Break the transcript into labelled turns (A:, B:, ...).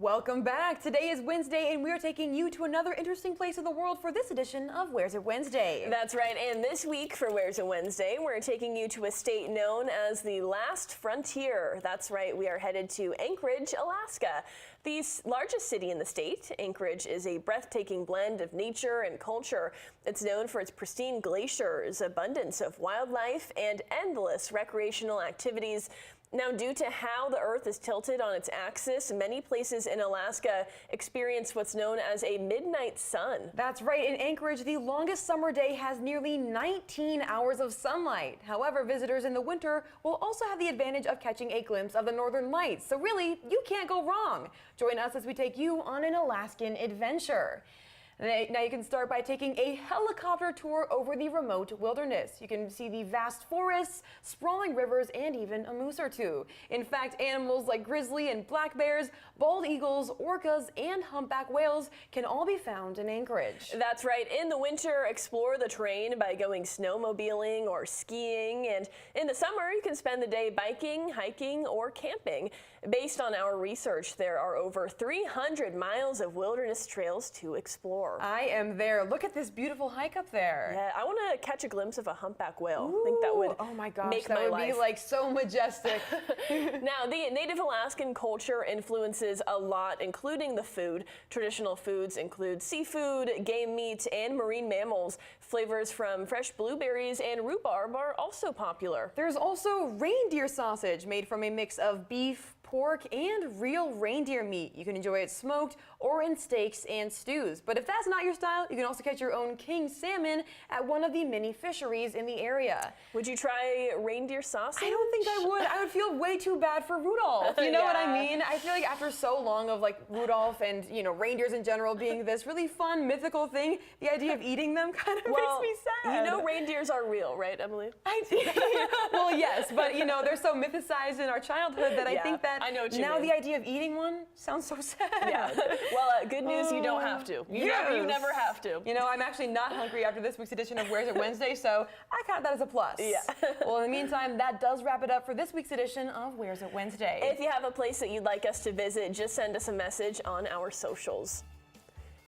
A: Welcome back. Today is Wednesday and we are taking you to another interesting place in the world for this edition of Where's It Wednesday.
B: That's right, and this week for Where's It Wednesday, we're taking you to a state known as the last frontier. That's right, we are headed to Anchorage, Alaska. The largest city in the state, Anchorage is a breathtaking blend of nature and culture. It's known for its pristine glaciers, abundance of wildlife, and endless recreational activities. Now, due to how the Earth is tilted on its axis, many places in Alaska experience what's known as a midnight sun.
A: That's right. In Anchorage, the longest summer day has nearly 19 hours of sunlight. However, visitors in the winter will also have the advantage of catching a glimpse of the northern lights. So really, you can't go wrong. Join us as we take you on an Alaskan adventure. Now you can start by taking a helicopter tour over the remote wilderness. You can see the vast forests, sprawling rivers, and even a moose or two. In fact, animals like grizzly and black bears, bald eagles, orcas, and humpback whales can all be found in Anchorage.
B: That's right. In the winter, explore the terrain by going snowmobiling or skiing. And in the summer, you can spend the day biking, hiking, or camping. Based on our research, there are over 300 miles of wilderness trails to explore.
A: I am there. Look at this beautiful hike up there.
B: Yeah, I want to catch a glimpse of a humpback whale.
A: Ooh,
B: I think that would
A: oh my gosh,
B: make
A: that
B: my
A: would
B: life.
A: be like so majestic.
B: Now, the native Alaskan culture influences a lot, including the food. Traditional foods include seafood, game meat, and marine mammals. Flavors from fresh blueberries and rhubarb are also popular.
A: There's also reindeer sausage made from a mix of beef, pork, and real reindeer meat. You can enjoy it smoked or in steaks and stews. But if that's not your style, you can also catch your own king salmon at one of the many fisheries in the area.
B: Would you try reindeer sausage?
A: I don't think I would. I would feel way too bad for Rudolph. You know what I mean? I feel like after so long of like Rudolph and, you know, reindeers in general being this really fun, mythical thing, the idea of eating them kind of makes me sad.
B: You know reindeers are real, right, Emily?
A: Well, yes, but you know, they're so mythicized in our childhood that I think that
B: I know what you
A: now
B: mean.
A: the idea of eating one sounds so sad.
B: Yeah. Well, good news, you don't have to. You never have to.
A: You know, I'm actually not hungry after this week's edition of Where's It Wednesday, so I count that as a plus.
B: Yeah.
A: Well, in the meantime, that does wrap it up for this week's edition of Where's It Wednesday.
B: If you have a place that you'd like us to visit, just send us a message on our socials.